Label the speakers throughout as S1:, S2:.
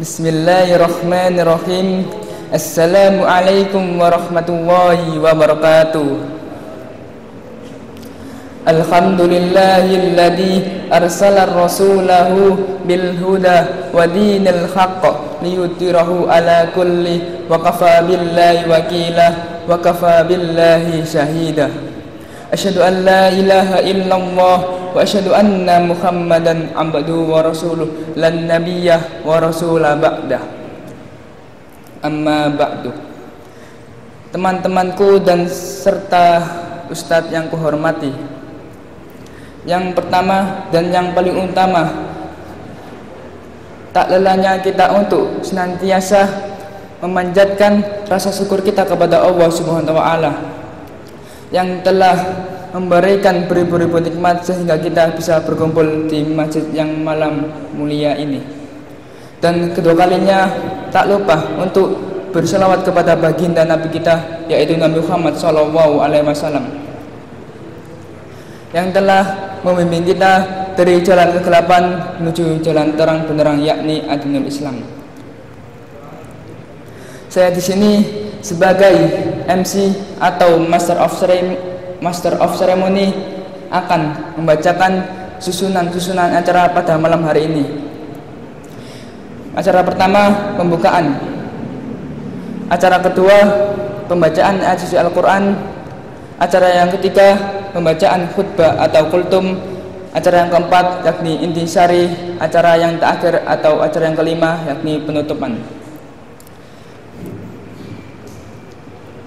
S1: Bismillahirrahmanirrahim. Assalamualaikum warahmatullahi wabarakatuh. Alhamdulillahilladzi arsala rasulahu bil huda wa dinil haqq liyudhhirahu ala kulli wa kafa billahi wakila wa kafa billahi shahida. Asyhadu an la ilaha illallah wa asyhadu anna Muhammadan abduhu wa rasuluh lan nabiyyah wa rasula ba'dah. Amma ba'du. Teman-temanku dan serta ustadz yang kuhormati, yang pertama dan yang paling utama, tak lelahnya kita untuk senantiasa memanjatkan rasa syukur kita kepada Allah Subhanahu wa taala yang telah memberikan beribu-ribu nikmat sehingga kita bisa berkumpul di masjid yang malam mulia ini. Dan kedua kalinya tak lupa untuk berselawat kepada baginda Nabi kita, yaitu Nabi Muhammad SAW, yang telah membimbing kita dari jalan kegelapan menuju jalan terang benderang, yakni agama Islam. Saya di sini sebagai MC atau Master of Ceremony akan membacakan susunan acara pada malam hari ini. Acara pertama pembukaan, acara kedua pembacaan ayat suci Al-Quran, acara yang ketiga pembacaan khutbah atau kultum, acara yang keempat yakni intisari, acara yang terakhir atau acara yang kelima yakni penutupan.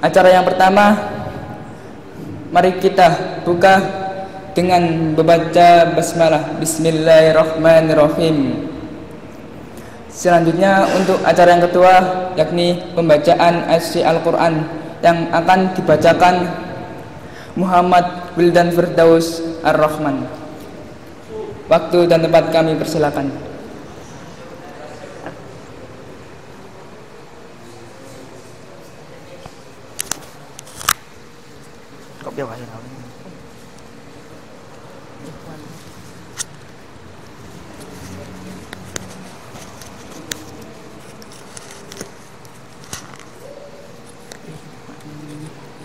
S1: Acara yang pertama, mari kita buka dengan membaca basmalah. Bismillahirrahmanirrahim. Selanjutnya untuk acara yang kedua yakni pembacaan ayat suci Al-Quran yang akan dibacakan Muhammad Wildan Firdaus Ar-Rahman. Waktu dan tempat kami persilakan. Biar aja kali.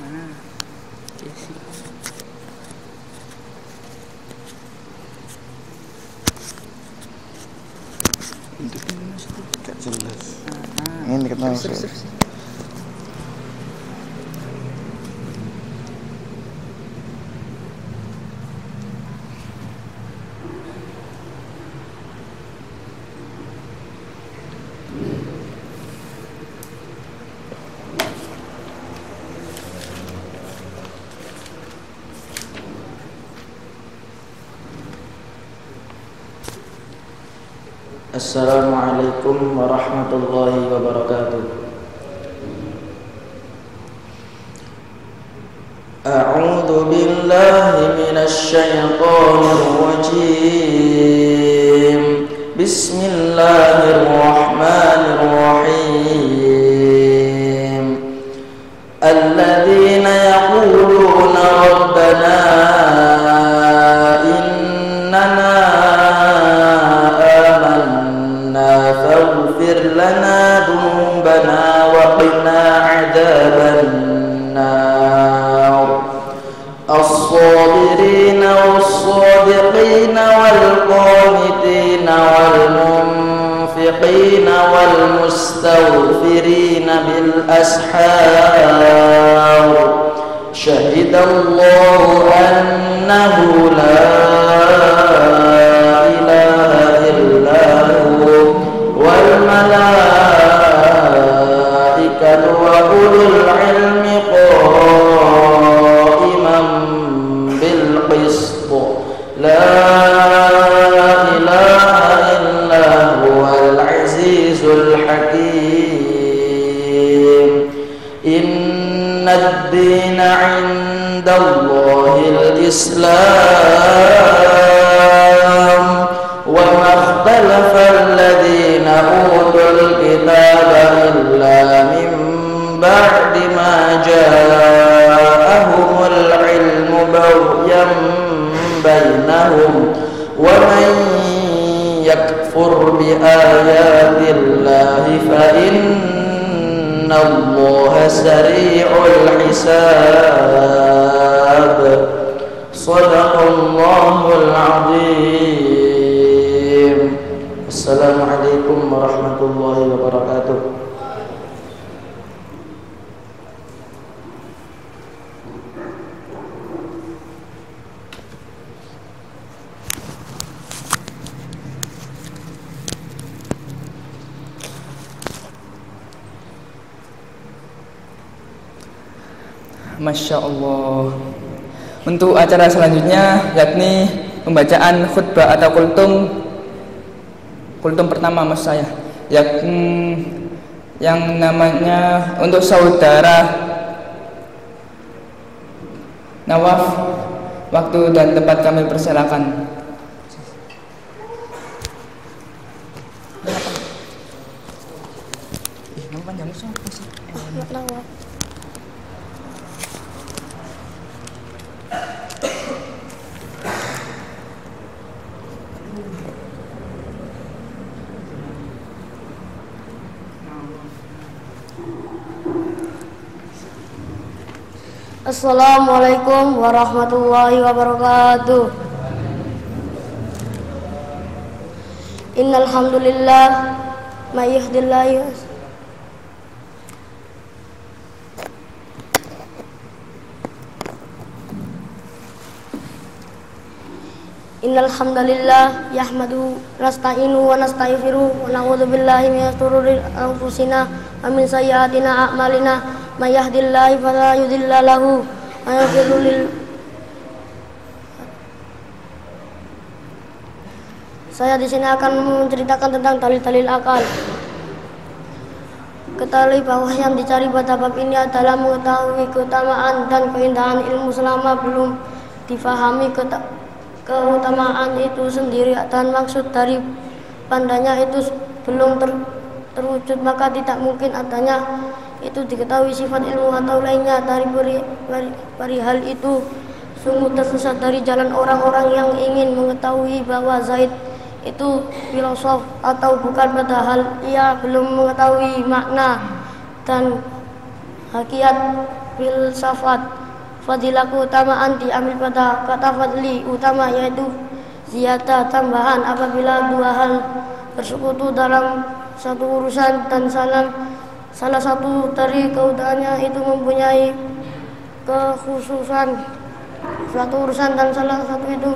S1: Mana? Jesse. Hidupnya gak jelas. Ini kenapa sih?
S2: Assalamualaikum warahmatullahi wabarakatuh. A'udzu billahi minasy syaithanir rajim. Bismillahirrahmanirrahim. Alladzina yaquluna rabbana lana dhunubana wa qina adzaban nar. As-sabirina was-sadiqina wal-qanitina wal-munfiqina wal-mustaghfirina bil ashar. Syahidallahu annahu la ilaha illahu wal malaikatu wa ulul ilmi qa'iman bil qist. La ilaha illa huwal azizul hakim. Innad dina 'indallahil islam wa ma ikhtalafa alladhina utul kitaba illa min ba'di ma ja'ahumul ilmu baghyan bainahum wa man yakfur يكفر بآيات الله فإن الله سريع الحساب. صدق الله العظيم. Assalamualaikum warahmatullahi wabarakatuh.
S1: Masya Allah. Untuk acara selanjutnya yakni pembacaan khutbah atau kultum pertama maksud saya, yang namanya untuk saudara Nawaf. Waktu dan tempat kami persilakan.
S3: Assalamualaikum warahmatullahi wabarakatuh. Innal hamdalillah may yahdihillahu Innal hamdalillah yahmadu nasta'inu wa nastaghfiru wa na'udzu billahi min shururi anfusina wa min sayyiati a'malina. May yahdihillahu fala mudilla lahu wa may yudlil. Saya di sini akan menceritakan tentang dalil-dalil akal. Ketahui bahwa yang dicari pada bab ini adalah mengetahui keutamaan dan keindahan ilmu selama belum difahami keutamaan itu sendiri dan maksud dari pandanya itu belum terwujud, maka tidak mungkin adanya itu diketahui sifat ilmu atau lainnya dari hal itu. Sungguh tersesat dari jalan orang-orang yang ingin mengetahui bahwa Zaid itu filosof atau bukan, padahal ia belum mengetahui makna dan hakikat filsafat. Fadilah keutamaan diambil pada kata fadli, utama, yaitu ziyadah, tambahan apabila dua hal bersekutu dalam satu urusan dan salah satu dari keutamaannya itu mempunyai kekhususan suatu urusan dan salah satu itu,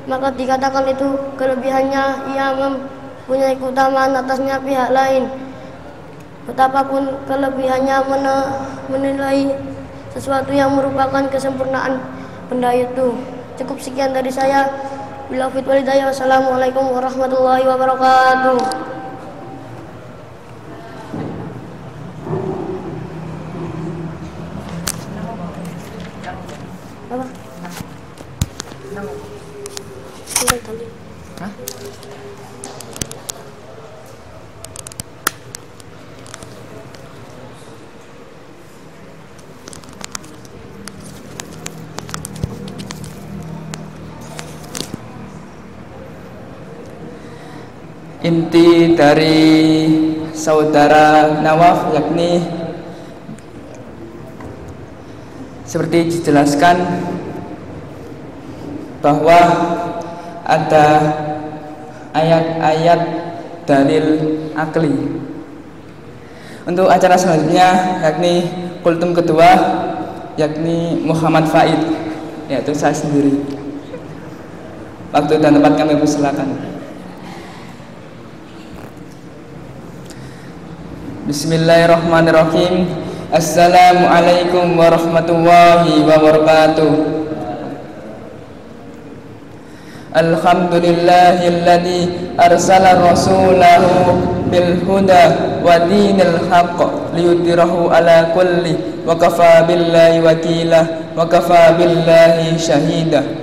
S3: maka dikatakan itu kelebihannya ia mempunyai keutamaan atasnya pihak lain. Betapapun kelebihannya menilai sesuatu yang merupakan kesempurnaan benda itu. Cukup sekian dari saya. Bila fit walidayah. Wassalamualaikum warahmatullahi wabarakatuh. Apa?
S1: Hah? Inti dari saudara Nawaf yakni seperti dijelaskan bahwa ada ayat-ayat dalil akli. Untuk acara selanjutnya yakni kultum kedua yakni Muhammad Faid, yaitu saya sendiri. Waktu dan tempat kami persilakan. Bismillahirrahmanirrahim. Assalamualaikum warahmatullahi wabarakatuh. Alhamdulillahilladzi arsala rasulahu bil huda wa dinil haqq liyudhhirahu ala kulli wa kafa billahi wakila wa kafa billahi syahida.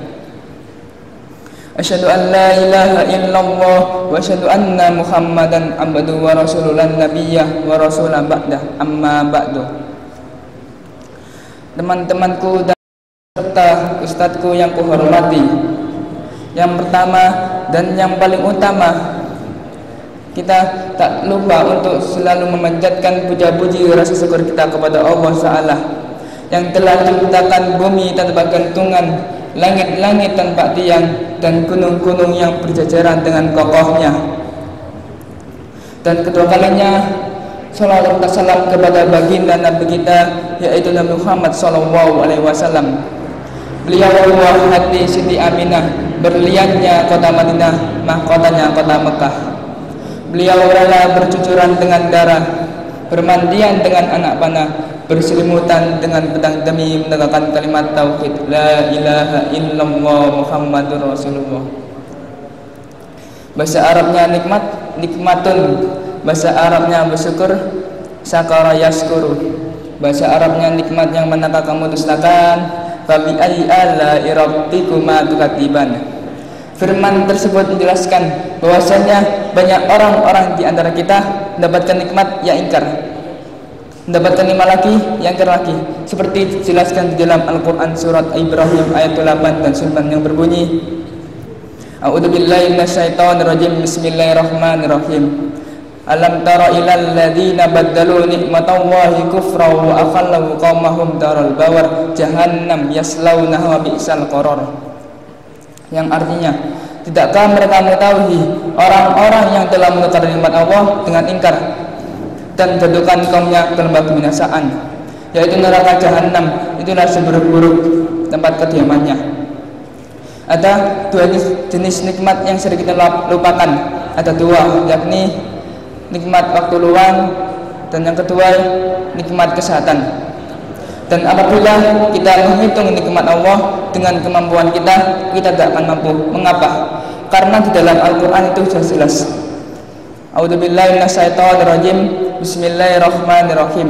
S1: Asyhadu an la ilaha illallah wa asyhadu anna Muhammadan abduhu wa rasululan nabiyyah wa rasulan ba'dah, amma ba'du. Teman-temanku dan serta ustadzku yang kuhormati, yang pertama dan yang paling utama kita tak lupa untuk selalu memanjatkan puja-puji rasa syukur kita kepada Allah Ta'ala yang telah menciptakan bumi tanpa gantungan, langit-langit tanpa tiang, dan gunung-gunung yang berjajaran dengan kokohnya. Dan kedua kalinya salawat dan salam kepada baginda Nabi kita, yaitu Nabi Muhammad SAW. Beliau buah hati Siti Aminah, berliannya kota Madinah, mahkotanya kota Mekah. Beliau rela bercucuran dengan darah, bermandian dengan anak panah, berselimutan dengan pedang demi menegakkan kalimat tauhid la ilaha illallah Muhammadur Rasulullah. Bahasa Arabnya nikmat, nikmatun. Bahasa Arabnya bersyukur, syakara yaskuru. Bahasa Arabnya nikmat yang manakah kamu dustakan, fabi ayyi ala'i rabbikuma tukadziban. Firman tersebut menjelaskan bahwasanya banyak orang-orang di antara kita mendapatkan nikmat yang ingkar, mendapatkan nikmat lagi yang ingkar lagi, seperti dijelaskan di dalam Al-Quran surat Ibrahim ayat 8 dan 9 yang berbunyi, A'udzubillahi minasyaitonirrajim, bismillahirrahmanirrahim. Alam tara ilal ladzina baddalu nikmatallahi kufra wa akhallu qaumahum daral bawar jahannam yaslaunaha wa bi'sal qarar. Yang artinya, tidakkah mereka mengetahui orang-orang yang telah menukar nikmat Allah dengan ingkar dan jatuhkan kaumnya ke lembah kebinasaan, yaitu neraka jahanam. Itulah seburuk-buruk tempat kediamannya. Ada dua jenis nikmat yang sering kita lupakan. Ada dua, yakni nikmat waktu luang dan yang kedua nikmat kesehatan. Dan apabila kita menghitung nikmat Allah dengan kemampuan kita, kita tidak akan mampu. Mengapa? Karena di dalam Al-Quran itu sudah jelas. A'udzubillahi minasyaitonirrajim, bismillahirrahmanirrahim.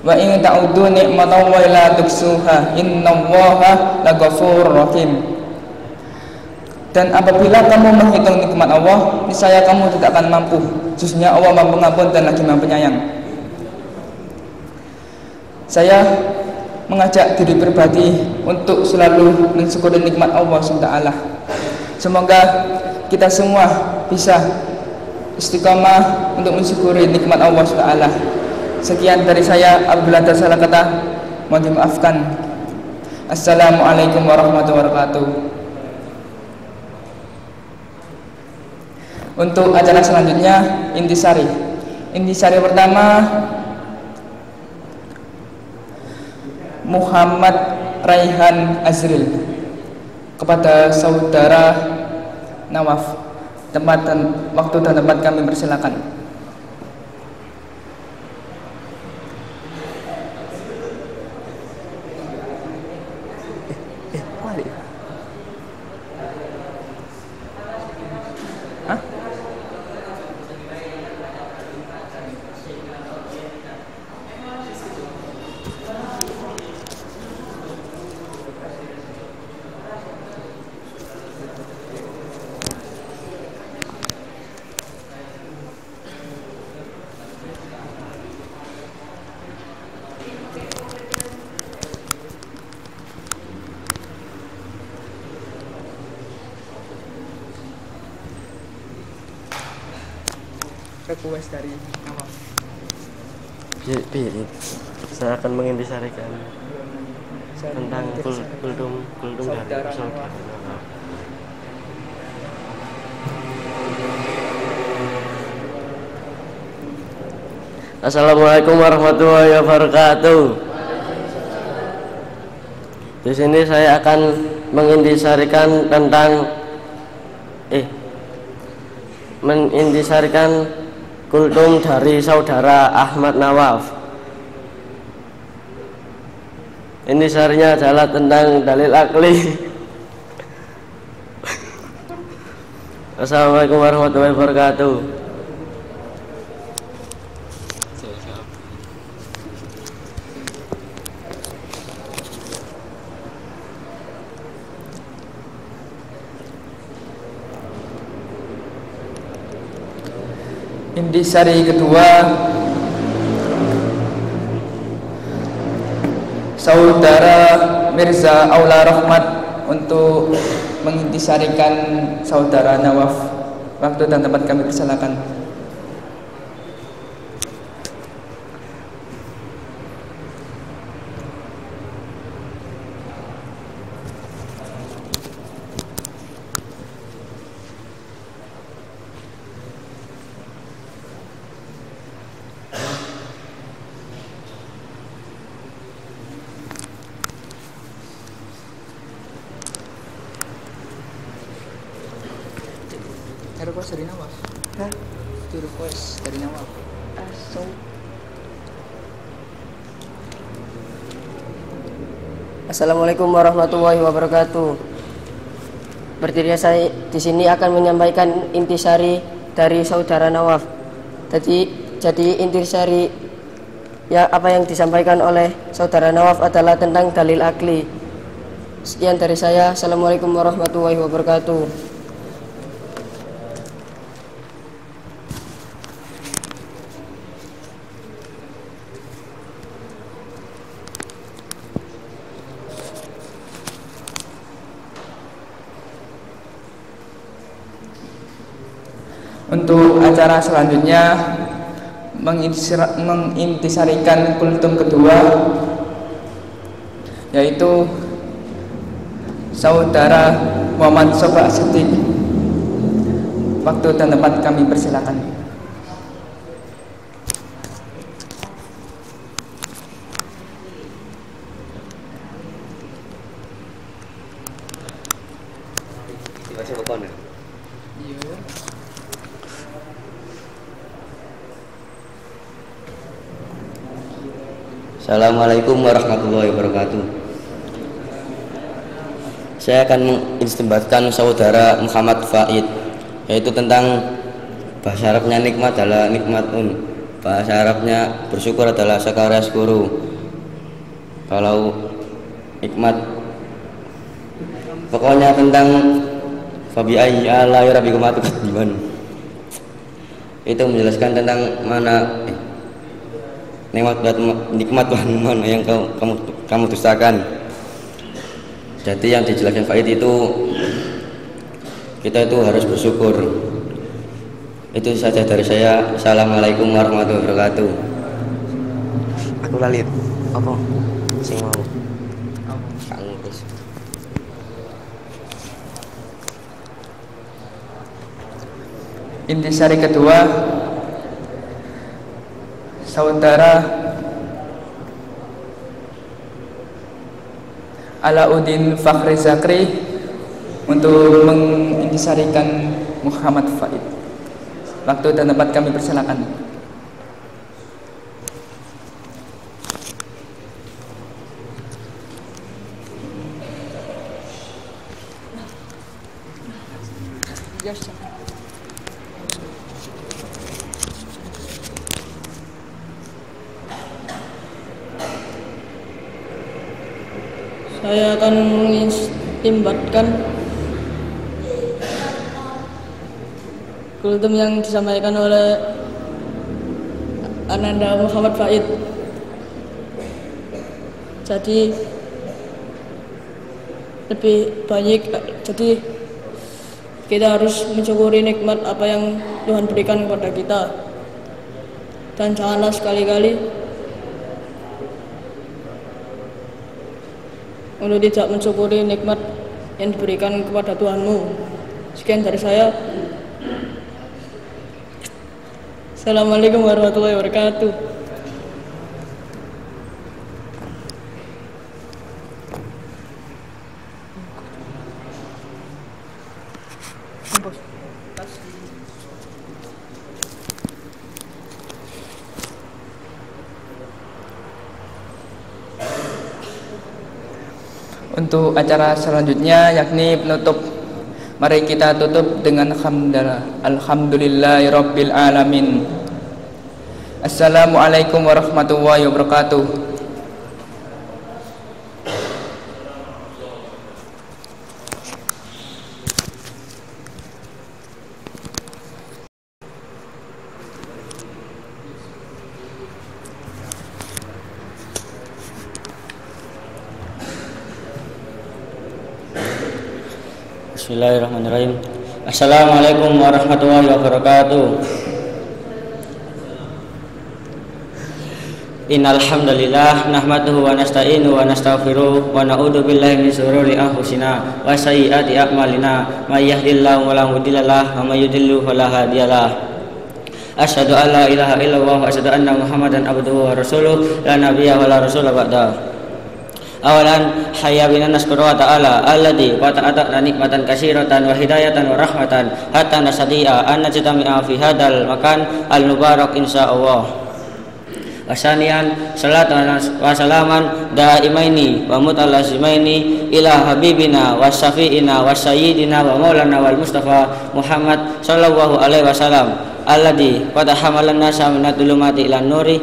S1: Wa in ta'uddu ni'matallahi la tuhsuha, innallaha laghafurur rahim. Dan apabila kamu menghitung nikmat Allah, niscaya kamu tidak akan mampu. Sesungguhnya Allah Maha Pengampun dan lagi Maha Penyayang. Saya mengajak diri pribadi untuk selalu mensyukuri nikmat Allah SWT. Semoga kita semua bisa istiqamah untuk mensyukuri nikmat Allah SWT. Sekian dari saya, apabila ada salah kata mohon dimaafkan. Assalamualaikum warahmatullahi wabarakatuh. Untuk acara selanjutnya, intisari. Intisari pertama, Muhammad Raihan Azril kepada saudara Nawaf. Tempat dan waktu dan tempat kami persilakan. Request dari Nawaf.
S4: Saya akan mengintisarikan tentang kultum dari saudara. Assalamualaikum warahmatullahi wabarakatuh. Di sini saya akan mengintisarikan kultum dari saudara Ahmad Nawaf. Intisarinya adalah tentang dalil akli. Assalamualaikum warahmatullahi wabarakatuh.
S1: Intisari kedua, saudara Mirza Aula Rahmat untuk mengintisarikan saudara Nawaf Waktu dan tempat kami persilakan. Request dari Nawaf.
S5: Hah?
S1: Itu request dari Nawaf.
S5: Assalamualaikum warahmatullahi wabarakatuh. Berdiri saya di sini akan menyampaikan intisari dari saudara Nawaf. Jadi intisari ya apa yang disampaikan oleh saudara Nawaf adalah tentang dalil akli. Sekian dari saya. Assalamualaikum warahmatullahi wabarakatuh.
S1: Untuk acara selanjutnya mengintisarikan kultum kedua, yaitu saudara Muhammad Soba Siddiq. Waktu dan tempat kami persilakan.
S6: Assalamualaikum warahmatullahi wabarakatuh. Saya akan mengistimbatkan saudara Muhammad Faid, yaitu tentang bahasa Arabnya nikmat adalah nikmatun, bahasa Arabnya bersyukur adalah syakara syukuru. Kalau nikmat pokoknya tentang fabi ayyi ala'i rabbikum tukadziban, itu menjelaskan tentang mana nikmat Tuhan mana yang kamu dustakan. Jadi yang dijelaskan Faid itu kita itu harus bersyukur. Itu saja dari saya. Assalamualaikum warahmatullahi wabarakatuh.
S5: Aku lali apa sing mau
S1: Intisari kedua, saudara Alauddin Fakhri Zakri untuk mengintisarikan Muhammad Faid. Waktu dan tempat kami persilakan.
S7: Saya akan mengistimbatkan kultum yang disampaikan oleh Ananda Muhammad Faid. Jadi lebih banyak, jadi kita harus mensyukuri nikmat apa yang Tuhan berikan kepada kita, dan janganlah sekali-kali untuk tidak mensyukuri nikmat yang diberikan kepada Tuhanmu. Sekian dari saya. Assalamualaikum warahmatullahi wabarakatuh.
S1: Untuk acara selanjutnya yakni penutup, mari kita tutup dengan alhamdulillahirabbil alamin. Assalamualaikum warahmatullahi wabarakatuh.
S6: Bismillahirrahmanirrahim.
S8: Assalamualaikum warahmatullahi wabarakatuh. Innal hamdalillah nahmaduhu wa nasta'inu wa nastaghfiruh wa na'udzu billahi min shururi anfusina wa sayyiati a'malina may yahdihillahu fala mudilla lahu wa may yudlil fala hadiyalah. Asyhadu an la ilaha illallah wa asyhadu anna Muhammadan abduhu wa rasuluh la nabiyya wa la rasula ba'da. Awalan hayya bina naskuru wa ta'ala alladhi wa ta'ata'na nikmatan katsiratan wa hidayatan wa rahmatan hatta nastati'a an najtami'a fi hadzal makan al-mubarak insyaallah. Wasanian salatan wa salaman daimaini wa mutalazimaini ila habibina wa syafi'ina wa sayyidina wa maulana wal mustafa Muhammad sallallahu alaihi wasallam alladhi qad hamalan nasa min adh-dhulumati ilan nuri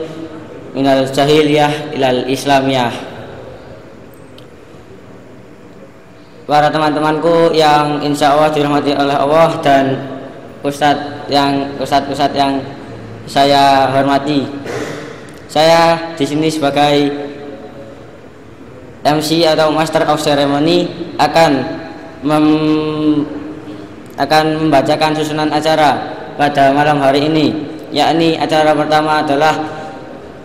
S8: minal jahiliyah ilal islamiyah. Para teman-temanku yang insya Allah dirahmati oleh Allah dan ustadz yang saya hormati, saya di sini sebagai MC atau Master of Ceremony akan membacakan susunan acara pada malam hari ini, yakni acara pertama adalah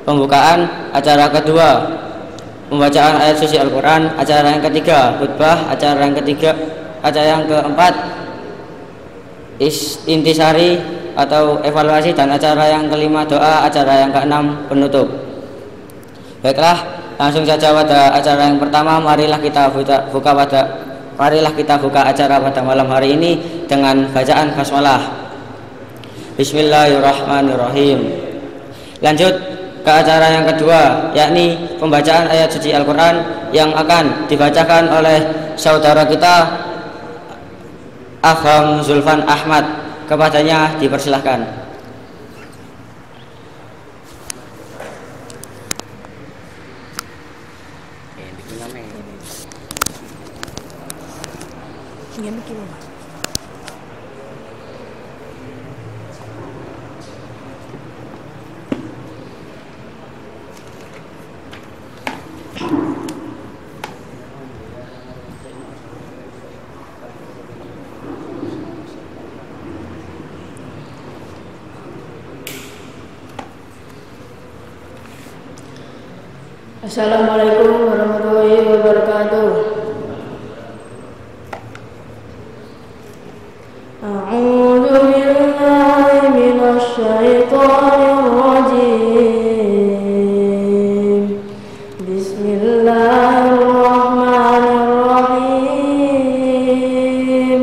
S8: pembukaan, acara kedua pembacaan ayat suci Al-Quran, acara yang ketiga khutbah, acara yang keempat intisari atau evaluasi, dan acara yang kelima doa, acara yang keenam penutup. Baiklah, langsung saja pada acara yang pertama. Marilah kita buka acara pada malam hari ini dengan bacaan basmalah. Bismillahirrahmanirrahim. Lanjut ke acara yang kedua, yakni pembacaan ayat suci Al-Quran yang akan dibacakan oleh saudara kita Afham Zulfan Ahmad. Kepadanya dipersilahkan.
S7: Assalamualaikum warahmatullahi wabarakatuh. A'udzu billahi minasy syaithanir rajim. Bismillahirrahmanirrahim.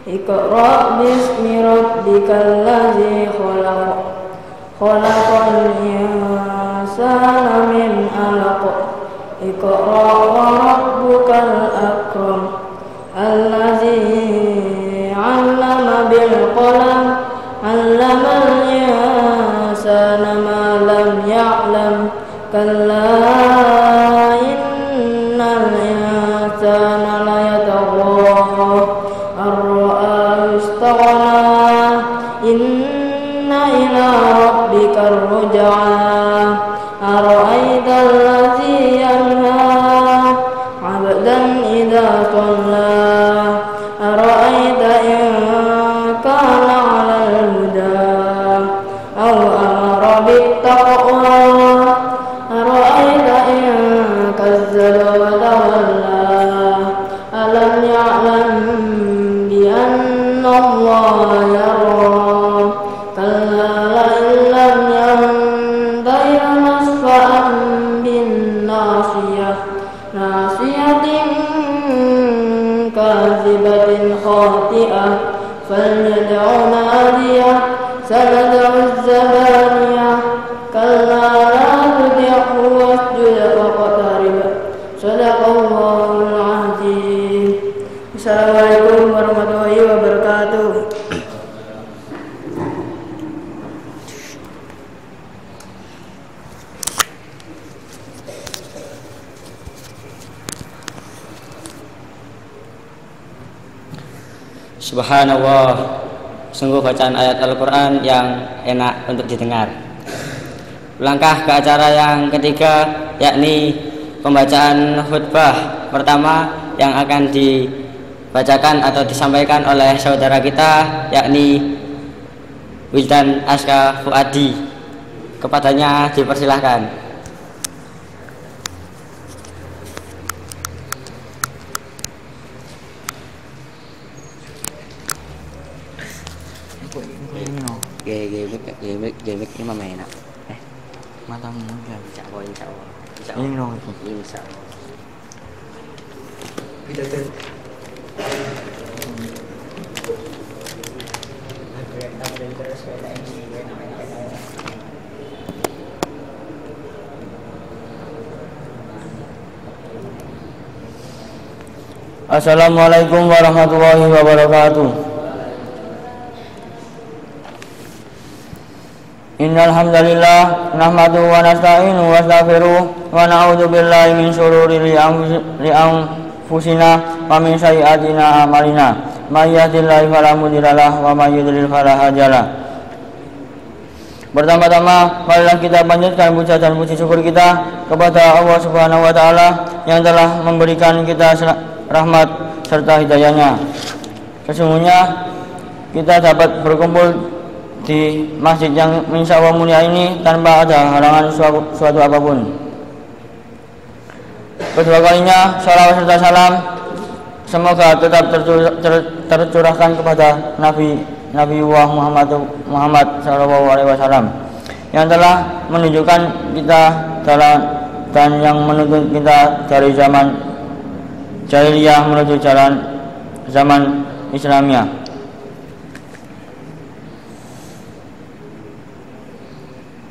S7: Iqra' bismi rabbikal ladzi khalaq. Khalaqal insana min 'alaq. Iqra' wa rabbukal akram. Allazi 'allama bil qalam. 'Allamal insana ma lam ya'lam. Kalla innal insana la yatagha ar-ra'ahu istaghna. Inna ila rabbikar ruj'a. Ara'aital ladzi yanha 'abdan idza shalla. Ara'aita in kana 'alal huda aw amara bittaqwa. Ara'aita in kazzaba wa tawalla. Alam ya'lam bi anna Allaha yara. Kalla la illam yantahi lanasfa'an bin nasiyah. Nasiyatin kazibatin khati'ah. Falyad'u nadiyah. Sanad'u zabaniyah. Kalla la tuti'hu wasjud waqtarib. Shadaqallahul azim. Assalamualaikum warahmatullahi wabarakatuh.
S8: Subhanallah, sungguh bacaan ayat Al-Quran yang enak untuk didengar. Langkah ke acara yang ketiga, yakni pembacaan khutbah pertama yang akan dibacakan atau disampaikan oleh saudara kita, yakni Wildan Aska Fuadi. Kepadanya dipersilahkan.
S6: Game ini mah main matamu kan insya Allah ini dong insya Allah
S9: Assalamualaikum warahmatullahi wabarakatuh. Innal hamdalillah nahmaduhu wa nasta'inuhu wa nastaghfiruh wa na'udzu billahi min shururi anfusina wa min sayyi'ati a'malina. May yahdihillahu fala mudilla lahu wa may yudlil fala hadiyalah. Pertama-tama marilah kita panjatkan puja dan puji syukur kita kepada Allah Subhanahu wa taala yang telah memberikan kita rahmat serta hidayahnya. Sesungguhnya kita dapat berkumpul di masjid yang insya Allah mulia ini tanpa ada halangan suatu apapun. Kedua kalinya salawat serta salam semoga tetap tercurahkan kepada Nabi Muhammad SAW yang telah menunjukkan kita dan yang menuntun kita dari zaman jahiliyah menuju zaman Islamiyah.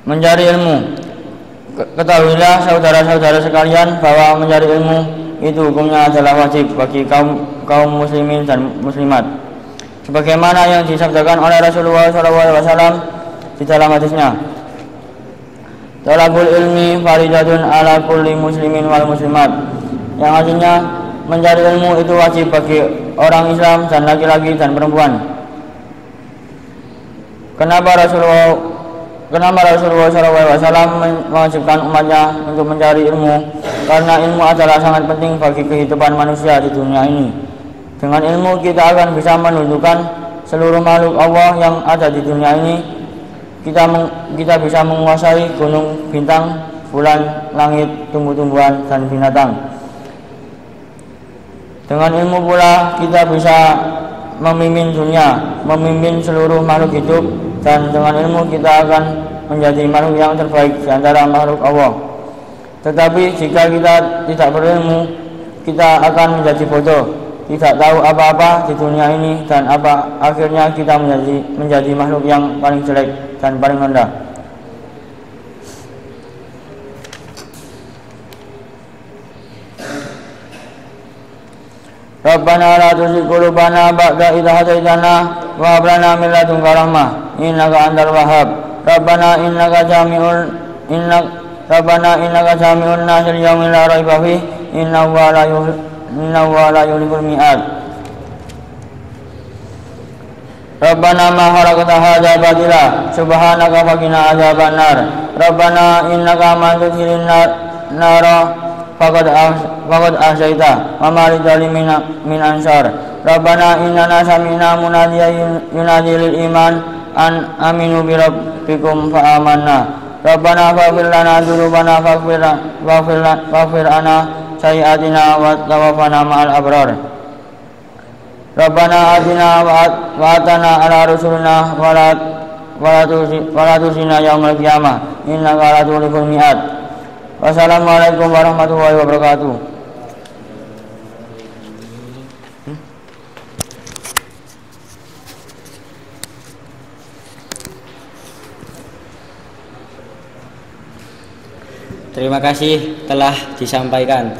S9: Mencari ilmu. Ketahuilah saudara-saudara sekalian bahwa mencari ilmu itu hukumnya adalah wajib bagi kaum muslimin dan muslimat. Sebagaimana yang disabdakan oleh Rasulullah SAW di dalam hadisnya, Talabul ilmi faridatun ala kulli muslimin wal muslimat, yang artinya mencari ilmu itu wajib bagi orang Islam dan laki-laki dan perempuan. Kenapa Rasulullah SAW mewajibkan umatnya untuk mencari ilmu? Karena ilmu adalah sangat penting bagi kehidupan manusia di dunia ini. Dengan ilmu kita akan bisa menunjukkan seluruh makhluk Allah yang ada di dunia ini. Kita bisa menguasai gunung, bintang, bulan, langit, tumbuh-tumbuhan, dan binatang. Dengan ilmu pula kita bisa memimpin dunia, memimpin seluruh makhluk hidup, dan dengan ilmu kita akan menjadi makhluk yang terbaik di antara makhluk Allah. Tetapi jika kita tidak berilmu, kita akan menjadi bodoh, tidak tahu apa-apa di dunia ini, dan akhirnya kita menjadi makhluk yang paling jelek dan paling rendah. Rabbana la tuzigh qulubana ba'da idh hadaytana wa hab lana min ladunka rahmah innaka antal wahhab. Rabbana innaka jami'un nas liyaumin la raiba fihi innahu la yuhibbul mi'ad. Rabbana ma khalaqta hadza batila subhanaka faqina adzabannar. Rabbana innaka man tudkhilin nara faqad ahsaita wa ma lidzalimin min ansar. Rabbana innana sami'na munadiyan yunadi lil iman an aminu bi rabbikum fa amanna. Rabbana faghfir lana dzunubana faghfir lana sayyi'atina wa tawaffana ma'al abrar. Rabbana atina wa atana ala rusulina wa la tusina yaumal qiyamah innaka la tuliful mi'ad. Wassalamualaikum warahmatullahi wabarakatuh.
S8: Terima kasih telah disampaikan.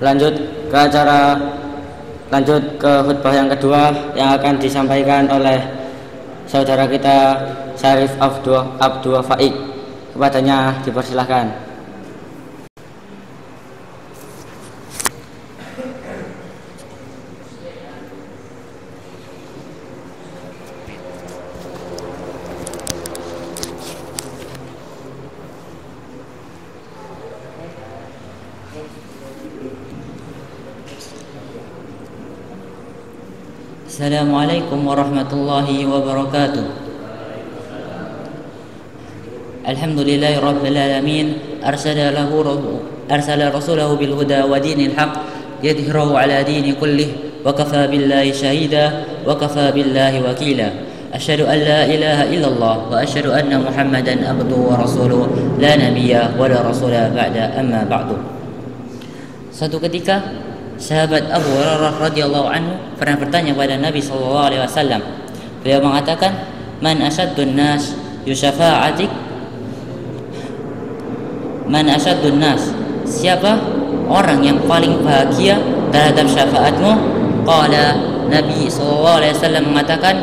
S8: Lanjut ke khutbah yang kedua yang akan disampaikan oleh saudara kita Syarif Abdul Faik. Kepadanya dipersilahkan.
S10: Assalamualaikum warahmatullahi wabarakatuh. Alhamdulillahi rabbil alamin, arsala rasulahu bil huda wa dinil haq yadhhirahu ala dini kullih wa kafa billahi shahida wa kafa billahi wakila. Asyhadu an la ilaha illallah wa asyhadu anna Muhammadan abduhu wa rasuluh la nabiyya wa la rasula ba'da, amma ba'du. Suatu ketika sahabat Abu Hurairah radhiyallahu anhu pernah bertanya kepada Nabi sallallahu alaihi wasallam. Beliau mengatakan, "Man asyaddun nas yushafa'atik?" Man asyaddun nas? Siapa orang yang paling bahagia terhadap syafaatmu? Qala, Nabi sallallahu alaihi wasallam mengatakan,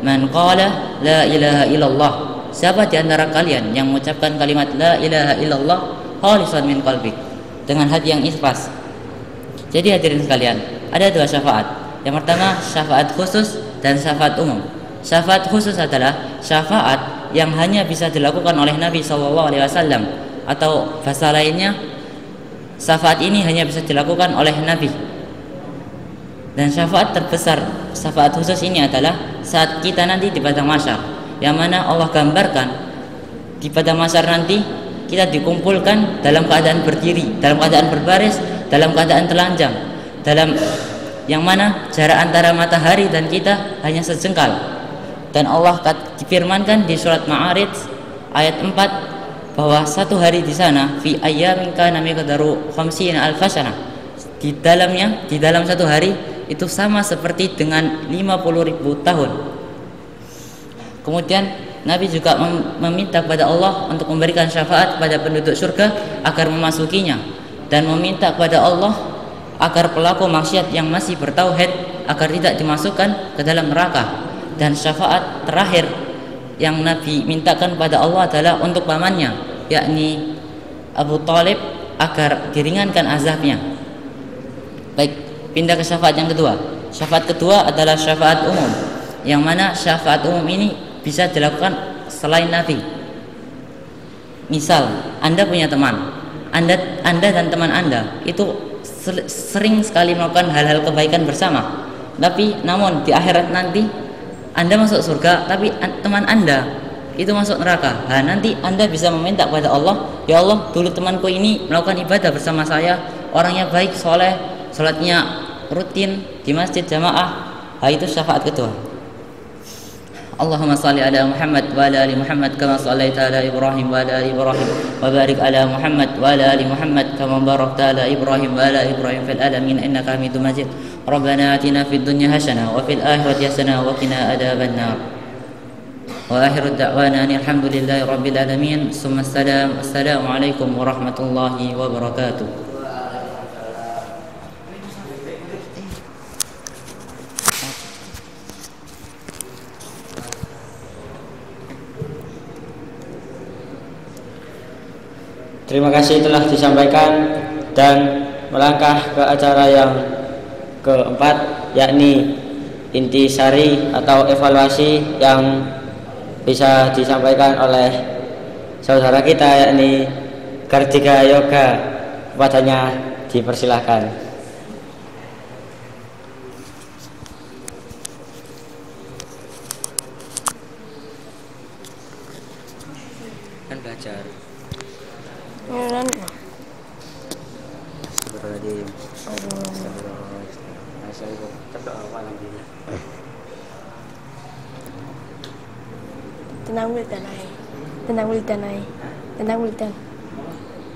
S10: "Man qala la ilaha illallah." Siapa di antara kalian yang mengucapkan kalimat la ilaha illallah khalisan min qalbi, dengan hati yang ikhlas. Jadi hadirin sekalian, ada dua syafaat. Yang pertama syafaat khusus dan syafaat umum. Syafaat khusus adalah syafaat yang hanya bisa dilakukan oleh Nabi SAW, atau bahasa lainnya syafaat ini hanya bisa dilakukan oleh Nabi. Dan syafaat terbesar, syafaat khusus ini adalah saat kita nanti di padang mahsyar, yang mana Allah gambarkan di padang mahsyar nanti kita dikumpulkan dalam keadaan berdiri, dalam keadaan berbaris, dalam keadaan telanjang, dalam yang mana jarak antara matahari dan kita hanya sejengkal. Dan Allah difirmankan di surat Ma'arij ayat 4 bahwa satu hari di sana fi ayyamin kana miqdaru 50 alf sanah, di dalam satu hari itu sama seperti dengan 50.000 tahun. Kemudian Nabi juga meminta kepada Allah untuk memberikan syafaat kepada penduduk surga agar memasukinya, dan meminta kepada Allah agar pelaku maksiat yang masih bertauhid agar tidak dimasukkan ke dalam neraka. Dan syafaat terakhir yang Nabi mintakan pada Allah adalah untuk pamannya, yakni Abu Thalib, agar diringankan azabnya. Baik, pindah ke syafaat yang kedua. Syafaat kedua adalah syafaat umum, yang mana syafaat umum ini bisa dilakukan selain Nabi. Misal, Anda punya teman, Anda dan teman Anda itu sering sekali melakukan hal-hal kebaikan bersama. Tapi namun di akhirat nanti Anda masuk surga, tapi teman Anda itu masuk neraka. Nah, nanti Anda bisa meminta kepada Allah, "Ya Allah, dulu temanku ini melakukan ibadah bersama saya, orangnya baik, soleh, salatnya rutin di masjid jamaah." Nah, itu syafaat kedua. Allahumma salli ala Muhammad wa ala ali Muhammad kama sallaita ala Ibrahim wa ala ali Ibrahim wa barik ala Muhammad wa ala ali Muhammad kama barakta ala Ibrahim wa ala Ibrahim fil alamin innaka Hamidum Majid. Rabbana atina fid dunya hasanah wa fil akhirati hasanah wa qina adzabannar. Wa akhiru da'wana alhamdulillahi rabbil alamin. Summa assalamu alaikum warahmatullahi wabarakatuh.
S8: Terima kasih telah disampaikan, dan melangkah ke acara yang keempat, yakni intisari atau evaluasi yang bisa disampaikan oleh saudara kita, yakni Kartika Yoga. Kepadanya dipersilahkan. Kan belajar.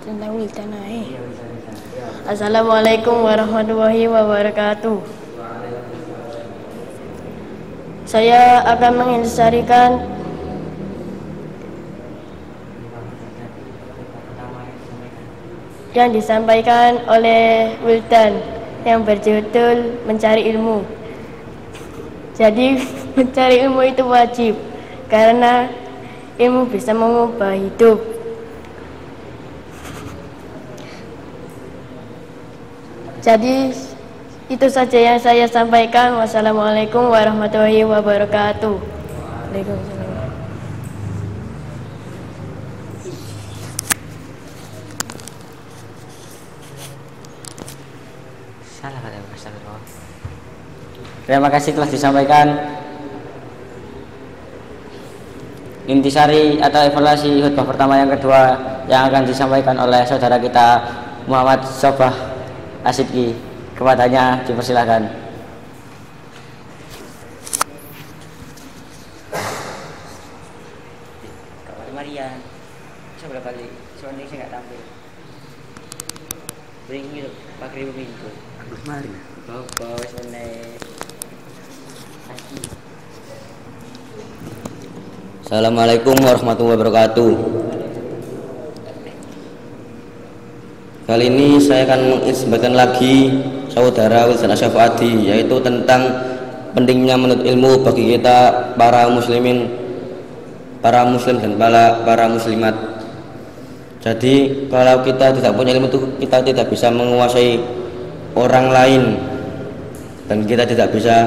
S3: Tentang wildanai. Assalamualaikum warahmatullahi wabarakatuh. Saya akan mengintisarikan yang disampaikan oleh Wildan yang berjudul mencari ilmu. Jadi mencari ilmu itu wajib, karena ilmu bisa mengubah hidup. Jadi itu saja yang saya sampaikan. Wassalamualaikum warahmatullahi wabarakatuh. Waalaikumsalam.
S8: Salah kata Mas Astagfirullah. Terima kasih telah disampaikan intisari atau evaluasi khutbah pertama yang kedua yang akan disampaikan oleh saudara kita Muhammad Sobah Asidki. Kepadanya dipersilakan.
S10: Maria, sebelah balik. Soalnya saya nggak tampil. Bring itu, pakai ribu minggu.
S6: Agus mari.
S10: Bawa sebenarnya.
S6: Assalamualaikum warahmatullahi wabarakatuh. Kali ini saya akan mengisbatkan lagi saudara Wilson Asyafadi, yaitu tentang pentingnya menuntut ilmu bagi kita para muslim dan para muslimat. Jadi kalau kita tidak punya ilmu itu kita tidak bisa menguasai orang lain dan kita tidak bisa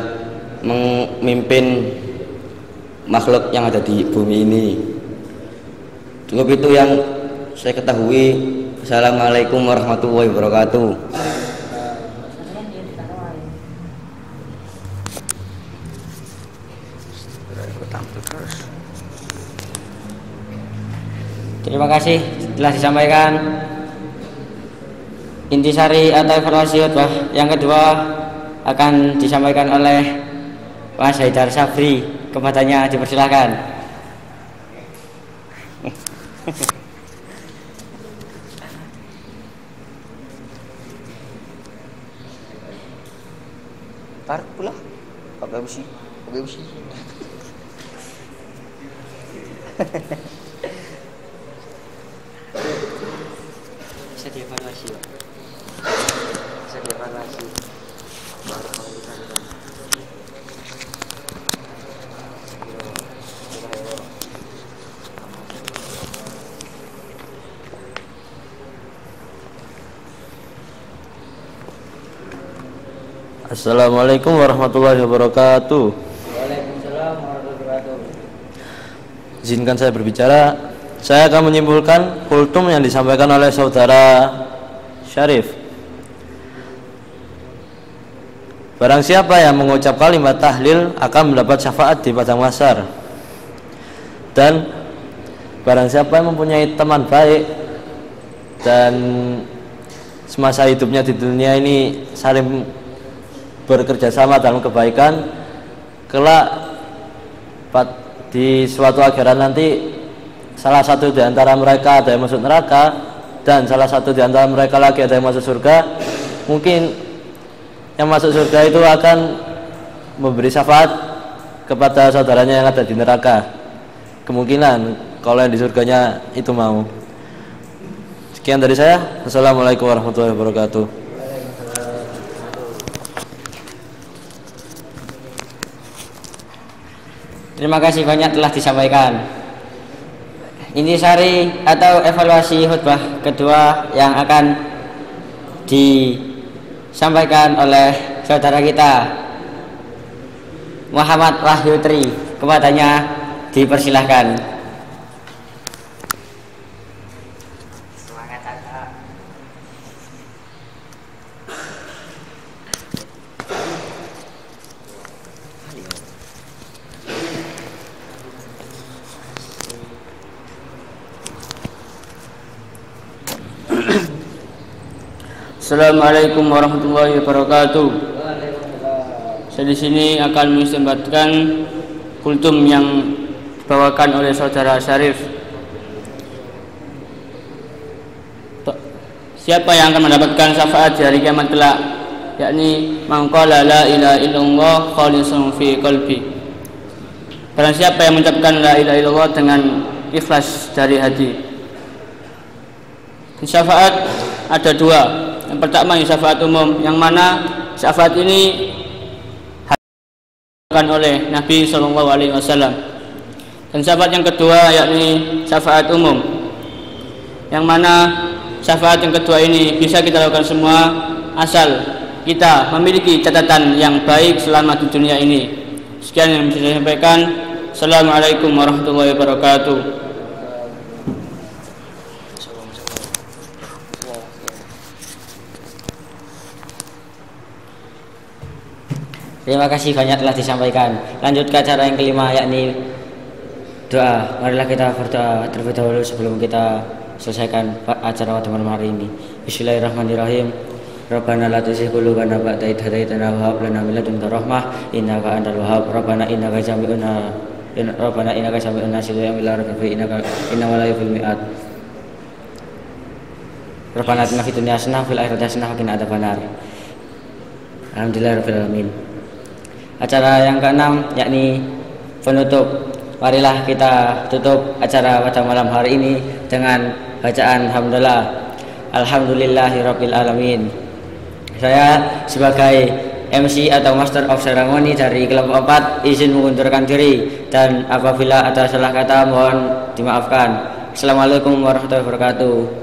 S6: memimpin makhluk yang ada di bumi ini. Cukup itu yang saya ketahui. Assalamualaikum warahmatullahi wabarakatuh.
S8: Terima kasih telah disampaikan intisari atau evaluasi khutbah yang kedua akan disampaikan oleh Mas Haidar Sabri. Kepadanya dipersilakan.
S6: Tarik pula. Apa sih?
S10: Bisa dievaluasi, Pak. Bisa dievaluasi.
S9: Assalamualaikum warahmatullahi wabarakatuh.
S8: Waalaikumsalam warahmatullahi wabarakatuh.
S9: Izinkan saya berbicara. Saya akan menyimpulkan kultum yang disampaikan oleh saudara Syarif. Barang siapa yang mengucap kalimat tahlil akan mendapat syafaat di padang mahsyar. Dan barang siapa yang mempunyai teman baik dan semasa hidupnya di dunia ini saling bekerja sama dalam kebaikan, kelak di suatu akhirat nanti salah satu di antara mereka ada yang masuk neraka dan salah satu di antara mereka lagi ada yang masuk surga. Mungkin yang masuk surga itu akan memberi syafaat kepada saudaranya yang ada di neraka. Kemungkinan kalau yang di surganya itu mau. Sekian dari saya. Assalamualaikum warahmatullahi wabarakatuh.
S8: Terima kasih banyak telah disampaikan intisari atau evaluasi khutbah kedua yang akan disampaikan oleh saudara kita Muhammad Wahyutri. Kepadanya dipersilahkan.
S7: Assalamualaikum warahmatullahi wabarakatuh. Saya di sini akan mengistimbatkan kultum yang dibawakan oleh saudara Syarif. Siapa yang akan mendapatkan syafaat di hari kiamat kelak, yakni man qala la ilaha illallah khalisan fi qalbi. Barang siapa yang mengucapkan la ilaha illallah dengan ikhlas dari hati. Syafaat ada dua. Yang pertama syafaat umum, yang mana syafaat ini dilakukan oleh Nabi SAW. Dan syafaat yang kedua yakni syafaat umum, yang mana syafaat yang kedua ini bisa kita lakukan semua asal kita memiliki catatan yang baik selama di dunia ini. Sekian yang bisa saya sampaikan. Assalamualaikum warahmatullahi wabarakatuh.
S8: Terima kasih banyak telah disampaikan. Lanjut ke acara yang kelima, yakni doa. Marilah kita berdoa terlebih dahulu sebelum kita selesaikan acara pada malam hari ini. Bismillahirrahmanirrahim. Rabbana la tuzigh qulubana ba'da idh hadaitana wa hab lana min ladunka rahmah innaka antal wahhab. Rabbana innaka jami'un nas ila rabbika innaka la yuflihul mi'ad. Rabbana atina fid dunya hasanah wa fil akhirati hasanah wa qina adzabannar. Alhamdulillahirabbil alamin. Acara yang keenam, yakni penutup. Marilah kita tutup acara pada malam hari ini dengan bacaan hamdalah. Alhamdulillahirabbil alamin. Saya sebagai MC atau Master of Ceremony dari kelompok 4 izin mengundurkan diri, dan apabila ada salah kata mohon dimaafkan. Assalamualaikum warahmatullahi wabarakatuh.